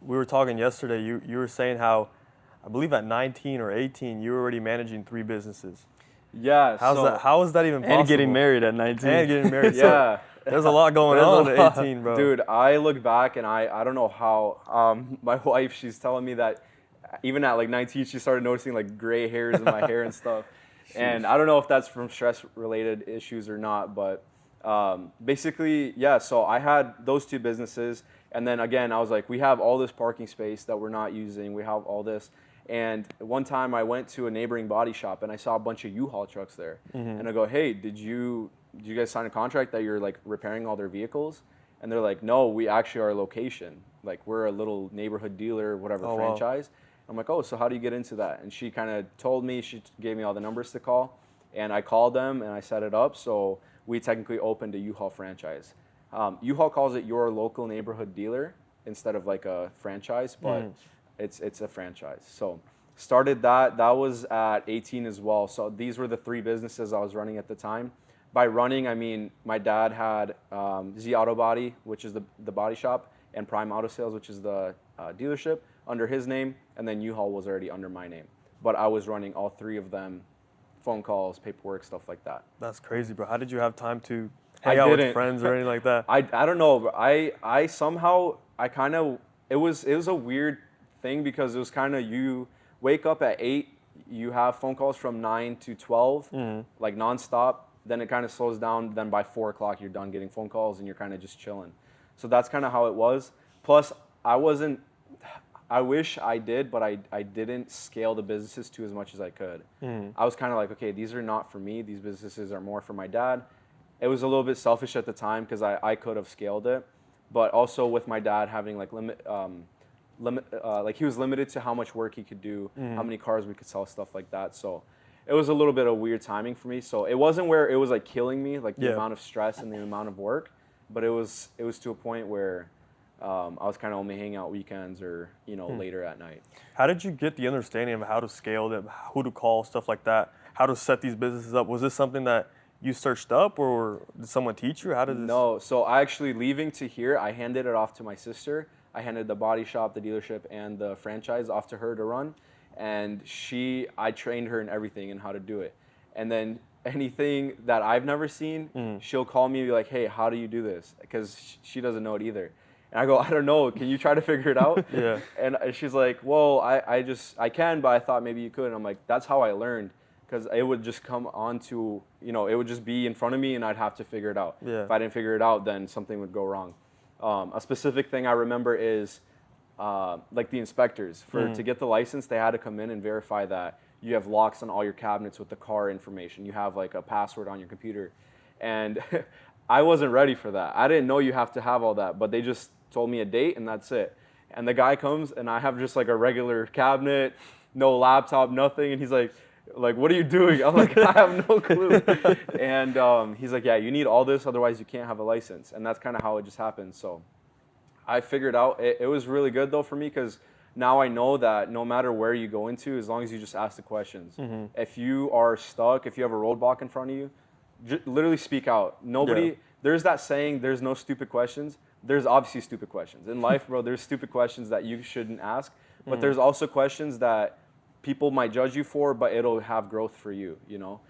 we were talking yesterday. You were saying how, I believe at 19 or 18, you were already managing 3 businesses. Yeah. How is that even possible? And getting married at 19. And getting married. Yeah. So there's a lot going on at 18, bro. Dude, I look back and I don't know how. My wife, she's telling me that even at like 19, she started noticing like gray hairs in my hair and stuff. And I don't know if that's from stress-related issues or not, but basically, yeah. So I had those 2 businesses, and then again, I was like, we have all this parking space that we're not using. We have all this. And one time I went to a neighboring body shop and I saw a bunch of U-Haul trucks there. Mm-hmm. And I go, hey, did you guys sign a contract that you're like repairing all their vehicles? And they're like, no, we actually are a location. Like we're a little neighborhood dealer, whatever, franchise. Wow. I'm like, oh, so how do you get into that? And she kind of told me, she gave me all the numbers to call. And I called them and I set it up. So we technically opened a U-Haul franchise. U-Haul calls it your local neighborhood dealer instead of like a franchise, but it's a franchise. So started that. That was at 18 as well. So these were the 3 businesses I was running at the time. By running, I mean my dad had Z Auto Body, which is the body shop, and Prime Auto Sales, which is the dealership, under his name, and then U-Haul was already under my name. But I was running all 3 of them, phone calls, paperwork, stuff like that. That's crazy, bro. How did you have time to hang out with friends or anything like that? I don't know. I somehow, it was a weird thing because it was kind of, you wake up at 8, you have phone calls from 9 to 12, like nonstop. Then it kind of slows down. Then by 4 o'clock, you're done getting phone calls and you're kind of just chilling. So that's kind of how it was. Plus, I wish I did, but I didn't scale the businesses to as much as I could. I was kind of like, okay, these are not for me. These businesses are more for my dad. It was a little bit selfish at the time because I could have scaled it. But also with my dad having like like he was limited to how much work he could do, how many cars we could sell, stuff like that. So it was a little bit of weird timing for me. So it wasn't where it was like killing me, like the amount of stress and the amount of work, but it was to a point where I was kind of only hanging out weekends or later at night. How did you get the understanding of how to scale them, who to call, stuff like that, how to set these businesses up? Was this something that you searched up, or did someone teach you? How did this? No, so I actually, leaving to here, I handed it off to my sister. I handed the body shop, the dealership, and the franchise off to her to run. And I trained her in everything and how to do it. And then anything that I've never seen, she'll call me and be like, hey, how do you do this? Because she doesn't know it either. And I go, I don't know, can you try to figure it out? Yeah. And she's like, well, I can, but I thought maybe you could. And I'm like, that's how I learned. Because it would just come on to, it would just be in front of me and I'd have to figure it out. Yeah. If I didn't figure it out, then something would go wrong. A specific thing I remember is like the inspectors. To get the license, they had to come in and verify that you have locks on all your cabinets with the car information. You have like a password on your computer. And I wasn't ready for that. I didn't know you have to have all that, but they just told me a date and that's it. And the guy comes and I have just like a regular cabinet, no laptop, nothing. And he's like, what are you doing? I'm like, I have no clue. And he's like, yeah, you need all this, otherwise you can't have a license. And that's kind of how it just happened. So I figured out, it was really good though for me because now I know that no matter where you go into, as long as you just ask the questions. If you are stuck, if you have a roadblock in front of you, literally speak out. There's that saying, there's no stupid questions. There's obviously stupid questions. In life, bro, there's stupid questions that you shouldn't ask. But there's also questions that people might judge you for, but it'll have growth for you,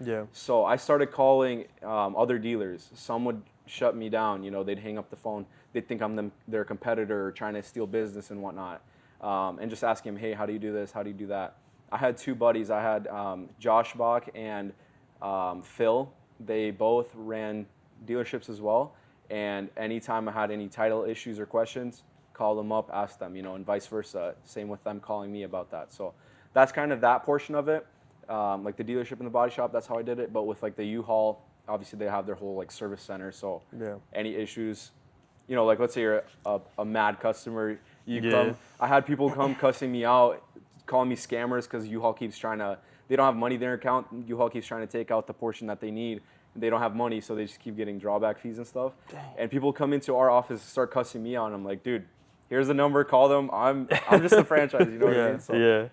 Yeah. So I started calling other dealers. Some would shut me down, they'd hang up the phone. They'd think I'm their competitor trying to steal business and whatnot. And just asking them, hey, how do you do this? How do you do that? I had 2 buddies. I had Josh Bach and Phil. They both ran dealerships as well. And anytime I had any title issues or questions, call them up, ask them, and vice versa. Same with them calling me about that. So that's kind of that portion of it. Like the dealership and the body shop, that's how I did it. But with like the U-Haul, obviously they have their whole like service center. So any issues, like let's say you're a mad customer, come. I had people come cussing me out, calling me scammers because U-Haul keeps they don't have money in their account. U-Haul keeps trying to take out the portion that they need. They don't have money, so they just keep getting drawback fees and stuff. Dang. And people come into our office and start cussing me out. And I'm like, dude, here's the number, call them. I'm just a franchise, you know what I mean? So